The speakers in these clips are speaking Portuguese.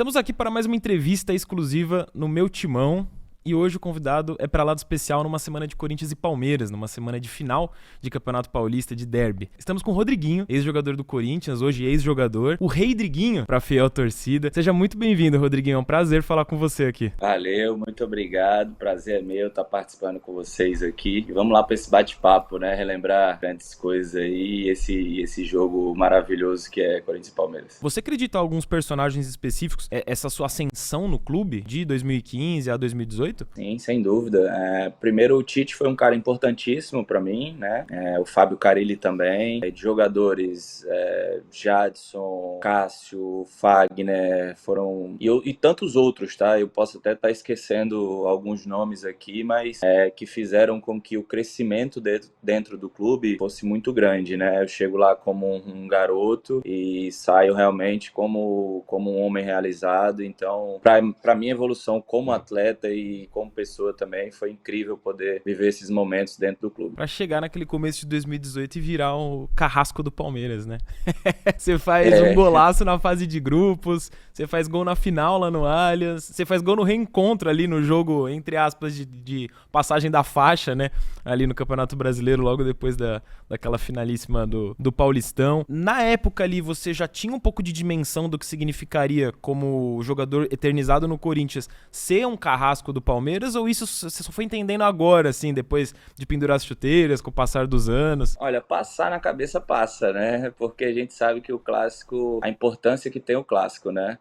Estamos aqui para mais uma entrevista exclusiva no Meu Timão. E hoje o convidado é para lado especial numa semana de Corinthians e Palmeiras, numa semana de final de Campeonato Paulista de derby. Estamos com o Rodriguinho, ex-jogador do Corinthians, hoje ex-jogador, o Rei Driguinho para a fiel torcida. Seja muito bem-vindo, Rodriguinho, é um prazer falar com você aqui. Valeu, muito obrigado, prazer é meu estar participando com vocês aqui. E vamos lá para esse bate-papo, né? Relembrar grandes coisas aí, esse jogo maravilhoso que é Corinthians e Palmeiras. Você acredita em alguns personagens específicos, essa sua ascensão no clube de 2015 a 2018? Sim, sem dúvida. Primeiro, o Tite foi um cara importantíssimo para mim, né? O Fábio Carille também. De jogadores, Jadson, Cássio, Fagner, foram... E tantos outros, tá? Eu posso até estar esquecendo alguns nomes aqui, mas que fizeram com que o crescimento dentro do clube fosse muito grande, né? Eu chego lá como um garoto e saio realmente como um homem realizado. Então, para minha evolução como atleta e como pessoa também, foi incrível poder viver esses momentos dentro do clube. Pra chegar naquele começo de 2018 e virar o carrasco do Palmeiras, né? Você faz um golaço na fase de grupos, você faz gol na final lá no Allianz, você faz gol no reencontro ali no jogo, entre aspas, de passagem da faixa, né? Ali no Campeonato Brasileiro, logo depois daquela finalíssima do Paulistão. Na época ali, você já tinha um pouco de dimensão do que significaria como jogador eternizado no Corinthians ser um carrasco do Palmeiras, ou isso você só foi entendendo agora, assim, depois de pendurar as chuteiras, com o passar dos anos? Olha, passar na cabeça passa, né? Porque a gente sabe que o clássico, a importância que tem o clássico, né?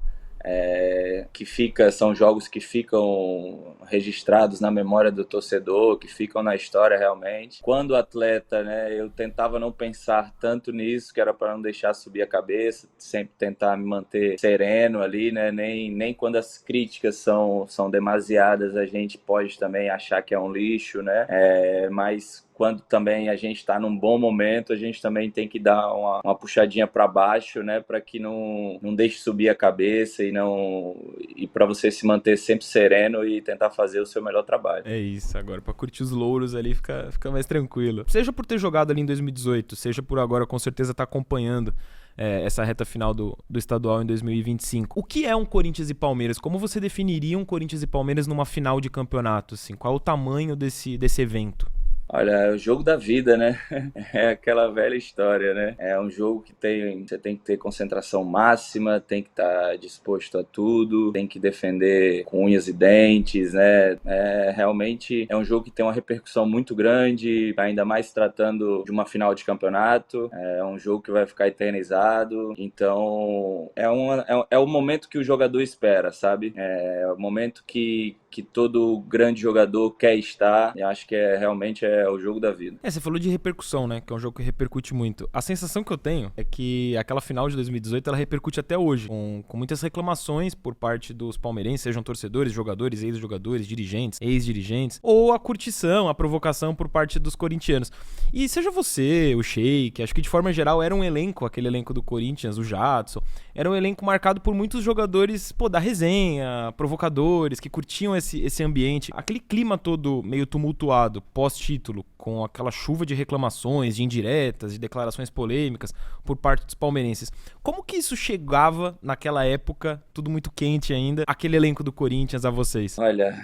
São jogos que ficam registrados na memória do torcedor, que ficam na história realmente. Quando atleta, né, eu tentava não pensar tanto nisso, que era para não deixar subir a cabeça, sempre tentar me manter sereno ali, né, nem quando as críticas são demasiadas a gente pode também achar que é um lixo, né, mas quando também a gente está num bom momento, a gente também tem que dar uma puxadinha para baixo, né, para que não deixe subir a cabeça e para você se manter sempre sereno e tentar fazer o seu melhor trabalho. É isso, agora para curtir os louros ali fica mais tranquilo. Seja por ter jogado ali em 2018, seja por agora com certeza estar acompanhando essa reta final do estadual em 2025. O que é um Corinthians e Palmeiras? Como você definiria um Corinthians e Palmeiras numa final de campeonato? Assim? Qual é o tamanho desse evento? Olha, é o jogo da vida, né? É aquela velha história, né? É um jogo que você tem que ter concentração máxima, tem que estar disposto a tudo, tem que defender com unhas e dentes, né? Realmente é um jogo que tem uma repercussão muito grande, ainda mais tratando de uma final de campeonato. É um jogo que vai ficar eternizado. Então, é o momento que o jogador espera, sabe? É o momento que todo grande jogador quer estar. Eu acho que realmente é o jogo da vida. Você falou de repercussão, né? Que é um jogo que repercute muito. A sensação que eu tenho é que aquela final de 2018 ela repercute até hoje, com muitas reclamações por parte dos palmeirenses, sejam torcedores, jogadores, ex-jogadores, dirigentes, ex-dirigentes, ou a curtição, a provocação por parte dos corintianos. E seja você, o Sheik, acho que de forma geral era um elenco, aquele elenco do Corinthians, o Jadson, era um elenco marcado por muitos jogadores, da resenha, provocadores, que curtiam esse ambiente, aquele clima todo meio tumultuado, pós-título, com aquela chuva de reclamações, de indiretas, de declarações polêmicas por parte dos palmeirenses. Como que isso chegava naquela época, tudo muito quente ainda, aquele elenco do Corinthians a vocês? Olha,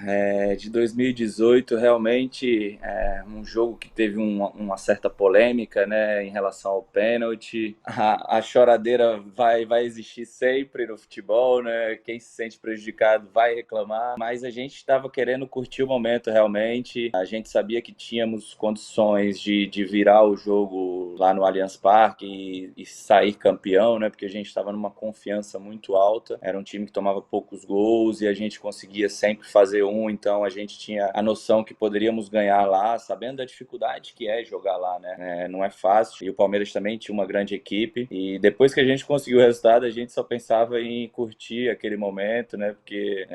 de 2018 realmente é um jogo que teve uma certa polêmica, né, em relação ao pênalti. A choradeira vai existir sempre no futebol, né? Quem se sente prejudicado vai reclamar, mas a gente estava querendo curtir o momento realmente. A gente sabia que tínhamos condições de virar o jogo lá no Allianz Parque e sair campeão, né? Porque a gente estava numa confiança muito alta. Era um time que tomava poucos gols e a gente conseguia sempre fazer então a gente tinha a noção que poderíamos ganhar lá, sabendo da dificuldade que é jogar lá, né? Não é fácil. E o Palmeiras também tinha uma grande equipe. E depois que a gente conseguiu o resultado, a gente só pensava em curtir aquele momento, né? Porque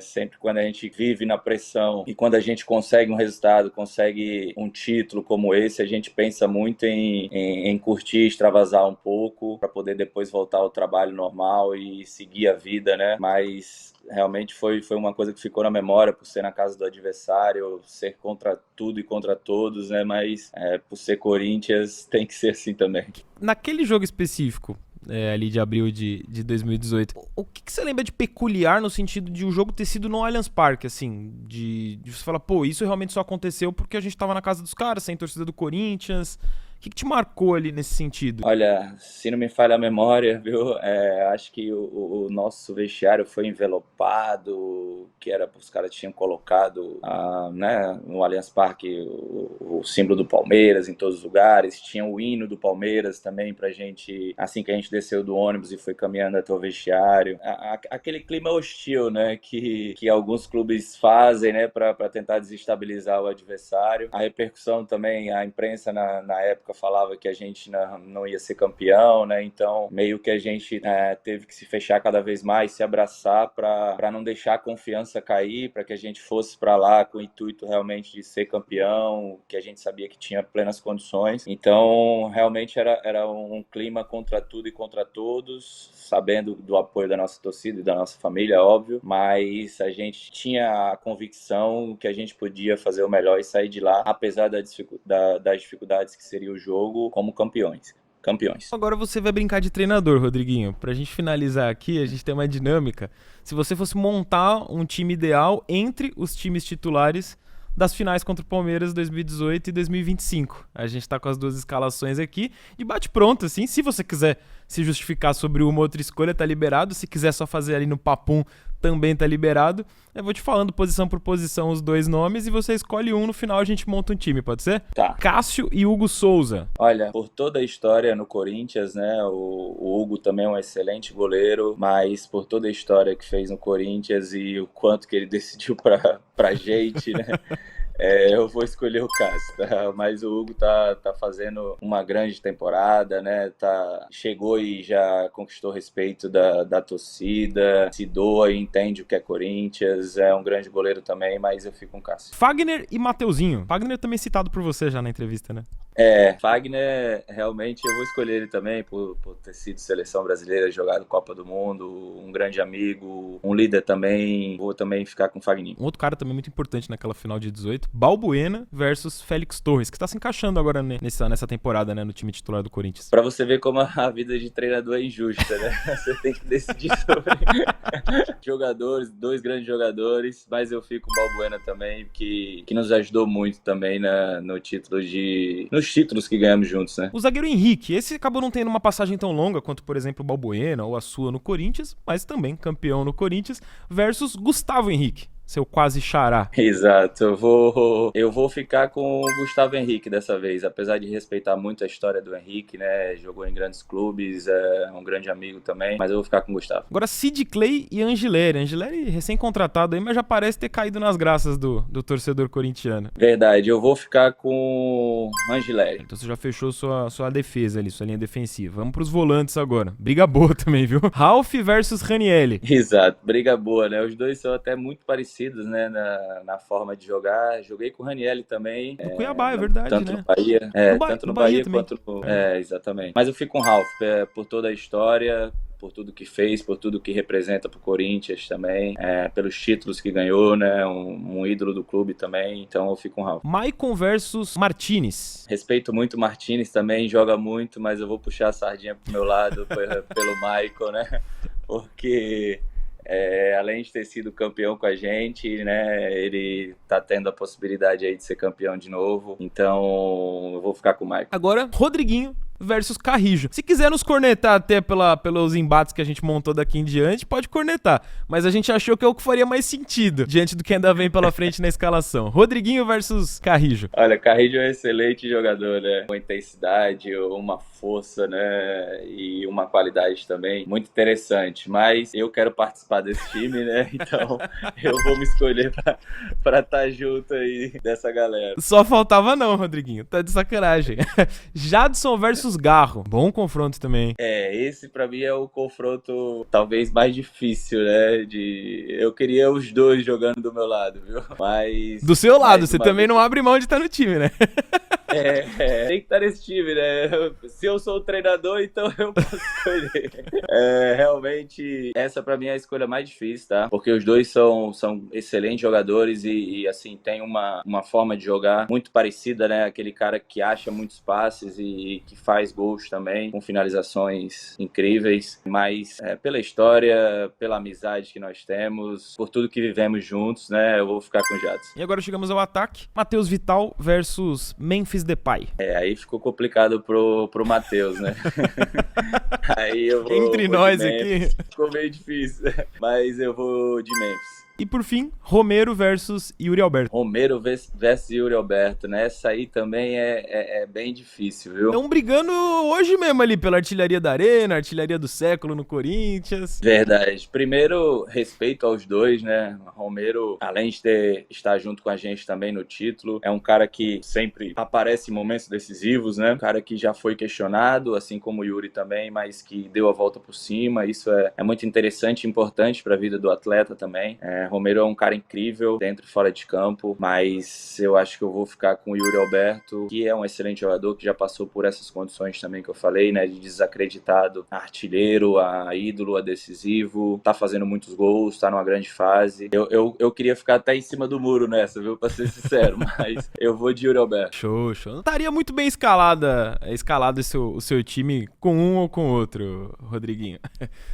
sempre quando a gente vive na pressão e quando a gente consegue um resultado, consegue um título como esse, a gente pensa muito em curtir, extravasar um pouco para poder depois voltar ao trabalho normal e seguir a vida, né? Mas realmente foi uma coisa que ficou na memória por ser na casa do adversário, ser contra tudo e contra todos, né? Mas por ser Corinthians tem que ser assim também. Naquele jogo específico, ali de abril de 2018. O que você lembra de peculiar no sentido de o jogo ter sido no Allianz Parque, assim, de você falar, pô, isso realmente só aconteceu porque a gente tava na casa dos caras, sem torcida do Corinthians. O que te marcou ali nesse sentido? Olha, se não me falha a memória, viu? Acho que o nosso vestiário foi envelopado, que era os caras tinham colocado, né, no Allianz Parque o símbolo do Palmeiras em todos os lugares. Tinha o hino do Palmeiras também pra gente, assim que a gente desceu do ônibus e foi caminhando até o vestiário. Aquele clima hostil, né, que alguns clubes fazem, né, pra tentar desestabilizar o adversário. A repercussão também, a imprensa na época falava que a gente não ia ser campeão, né? Então meio que a gente teve que se fechar cada vez mais, se abraçar para não deixar a confiança cair, para que a gente fosse para lá com o intuito realmente de ser campeão, que a gente sabia que tinha plenas condições. Então realmente era um clima contra tudo e contra todos, sabendo do apoio da nossa torcida e da nossa família, óbvio, mas a gente tinha a convicção que a gente podia fazer o melhor e sair de lá, apesar das dificuldades que seria o jogo, como campeões. Agora você vai brincar de treinador, Rodriguinho. Pra gente finalizar aqui, a gente tem uma dinâmica. Se você fosse montar um time ideal entre os times titulares das finais contra o Palmeiras 2018 e 2025. A gente tá com as duas escalações aqui de bate-pronto, assim. Se você quiser se justificar sobre uma outra escolha, tá liberado. Se quiser só fazer ali no papum, também tá liberado. Eu vou te falando posição por posição os dois nomes e você escolhe um, no final a gente monta um time, pode ser? Tá. Cássio e Hugo Souza. Olha, por toda a história no Corinthians, né, o Hugo também é um excelente goleiro, mas por toda a história que fez no Corinthians e o quanto que ele decidiu pra gente, né, eu vou escolher o Cássio, tá? Mas o Hugo tá fazendo uma grande temporada, né? Chegou e já conquistou o respeito da torcida, se doa e entende o que é Corinthians, é um grande goleiro também, mas eu fico com o Cássio. Fagner e Mateuzinho. Fagner também citado por você já na entrevista, né? Fagner, realmente eu vou escolher ele também por ter sido seleção brasileira, jogado Copa do Mundo, um grande amigo, um líder também, vou também ficar com o Fagninho. Um outro cara também muito importante naquela final de 18, Balbuena versus Félix Torres, que tá se encaixando agora nessa temporada, né, no time titular do Corinthians. Pra você ver como a vida de treinador é injusta, né? Você tem que decidir sobre jogadores, dois grandes jogadores, mas eu fico com o Balbuena também, que nos ajudou muito também nos títulos que ganhamos juntos, né? O zagueiro Henrique, esse acabou não tendo uma passagem tão longa quanto, por exemplo, o Balbuena ou a sua no Corinthians, mas também campeão no Corinthians, versus Gustavo Henrique, seu quase xará. Exato, eu vou ficar com o Gustavo Henrique dessa vez, apesar de respeitar muito a história do Henrique, né, jogou em grandes clubes, é um grande amigo também, mas eu vou ficar com o Gustavo. Agora Sid Clay e Angileri recém-contratado aí, mas já parece ter caído nas graças do torcedor corintiano. Verdade, eu vou ficar com Angileri. Então você já fechou sua defesa ali, sua linha defensiva. Vamos pros volantes agora, briga boa também, viu? Ralf versus Ranieri. Exato, briga boa, né, os dois são até muito parecidos, né, na forma de jogar. Joguei com o Ranieri também. No Cuiabá, é verdade, tanto né? no Bahia, tanto no Bahia quanto no... exatamente. Mas eu fico com o Ralf, por toda a história, por tudo que fez, por tudo que representa pro Corinthians também, pelos títulos que ganhou, né, um ídolo do clube também, então eu fico com o Ralf. Maicon versus Martinez. Respeito muito o Martinez também, joga muito, mas eu vou puxar a sardinha pro meu lado pelo Maicon, né, porque... além de ter sido campeão com a gente, né, ele tá tendo a possibilidade aí de ser campeão de novo, então eu vou ficar com o Maicon. Agora, Rodriguinho versus Carrijo. Se quiser nos cornetar até pelos embates que a gente montou daqui em diante, pode cornetar, mas a gente achou que é o que faria mais sentido diante do que ainda vem pela frente na escalação. Rodriguinho versus Carrijo. Olha, Carrijo é um excelente jogador, né, uma intensidade, uma força, né, e uma qualidade também muito interessante, mas eu quero participar desse time, né, então eu vou me escolher pra estar junto aí dessa galera. Só faltava não, Rodriguinho, tá de sacanagem. Jadson versus Garro, bom confronto também. Esse pra mim é o confronto talvez mais difícil, né, eu queria os dois jogando do meu lado, viu, mas... Do seu lado, você também não abre mão de estar no time, né? Tem que estar nesse time, né? Se eu sou o treinador, então eu posso escolher. Realmente, essa pra mim é a escolha mais difícil, tá? Porque os dois são excelentes jogadores assim, tem uma forma de jogar muito parecida, né? Aquele cara que acha muitos passes e que faz gols também, com finalizações incríveis. Mas pela história, pela amizade que nós temos, por tudo que vivemos juntos, né? Eu vou ficar com o Jadson. E agora chegamos ao ataque. Matheus Vital versus Memphis Depay. Aí ficou complicado pro Matheus, né? Aí eu vou Entre de nós Memphis. aqui. Ficou meio difícil, mas eu vou de Memphis. E por fim, Romero versus Yuri Alberto. Romero versus Yuri Alberto, né? Essa aí também é bem difícil, viu? Estão brigando hoje mesmo ali pela artilharia da Arena, artilharia do século no Corinthians. Verdade. Primeiro, respeito aos dois, né? Romero, além de estar junto com a gente também no título, é um cara que sempre aparece em momentos decisivos, né? Um cara que já foi questionado, assim como o Yuri também, mas que deu a volta por cima. Isso é muito interessante e importante para a vida do atleta também. Romero é um cara incrível dentro e fora de campo, mas eu acho que eu vou ficar com o Yuri Alberto, que é um excelente jogador, que já passou por essas condições também que eu falei, né, de desacreditado, a artilheiro, a ídolo, a decisivo, tá fazendo muitos gols, tá numa grande fase. Eu queria ficar até em cima do muro nessa, viu, pra ser sincero, mas eu vou de Yuri Alberto. Show. Não estaria muito bem escalado o seu time com um ou com outro, Rodriguinho.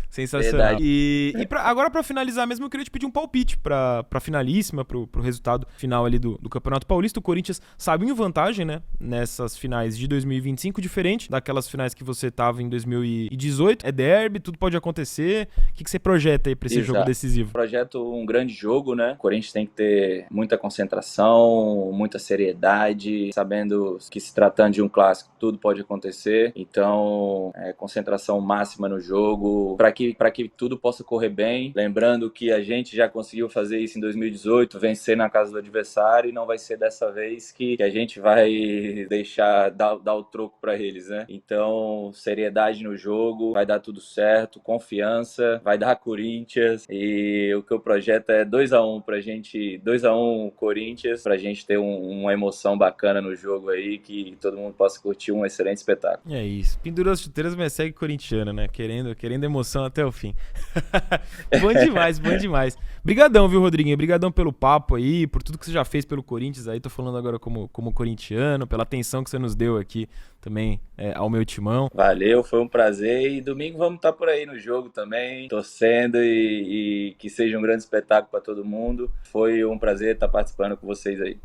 Sensacional. Verdade. E agora, pra finalizar mesmo, eu queria te pedir um palpite pra finalíssima, pro resultado final ali do Campeonato Paulista. O Corinthians saiu em vantagem, né, nessas finais de 2025, diferente daquelas finais que você tava em 2018. É derby, tudo pode acontecer. O que você projeta aí pra esse jogo decisivo? Projeto um grande jogo, né? O Corinthians tem que ter muita concentração, muita seriedade, sabendo que se tratando de um clássico, tudo pode acontecer. Então, concentração máxima no jogo, para que tudo possa correr bem. Lembrando que a gente já conseguiu fazer isso em 2018, vencer na casa do adversário, e não vai ser dessa vez que a gente vai deixar dar o troco para eles, né? Então, seriedade no jogo, vai dar tudo certo, confiança, vai dar Corinthians, e o que eu projeto é 2-1 pra gente, 2-1 Corinthians, pra gente ter uma emoção bacana no jogo aí, que todo mundo possa curtir um excelente espetáculo. É isso. Pendurou as chuteiras, mas segue corintiano, né? Querendo emoção até o fim. Bom demais, bom demais. Brigadão, viu, Rodriguinho? Brigadão pelo papo aí, por tudo que você já fez pelo Corinthians aí. Tô falando agora como corintiano, pela atenção que você nos deu aqui também ao meu timão. Valeu, foi um prazer, e domingo vamos estar por aí no jogo também, torcendo e que seja um grande espetáculo para todo mundo. Foi um prazer estar participando com vocês aí.